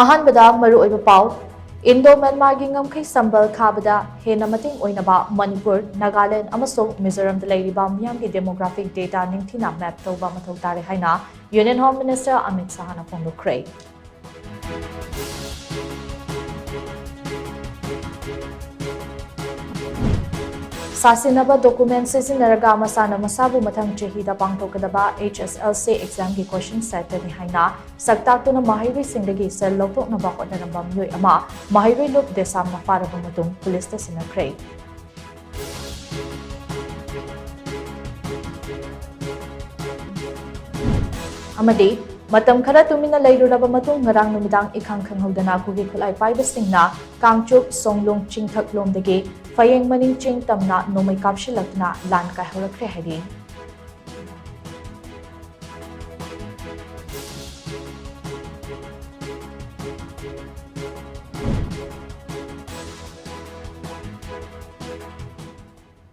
अहानबदा मरु ओइबा पाउ Indo Myanmar गी ngamkhai sambal khabada hena mating oinaba Manipur, Nagaland amasong Mizoram da leiriba miyam gi demographic data ningthina map tawba mathau tare haina Union Home Minister Amit Sahana phongdokre. Sasinaba document sisinaraga masana masabu mathang chehida pangthokadaba HSLC exam gi question set ni haina saktaktuna mahiri singdagi sel lawtoknaba hotnaramba myoi ama mahiri lup desam na faraba matung police ta sinakre. Amadi matam khara tumina leiruraba matung ngarang numidang ikhang khanghodana kugi khulai paibasingna kangchup songlung chingthak lomdagi Fayeng maning ching tamna nomay kapshilakna lan kai horakre hari.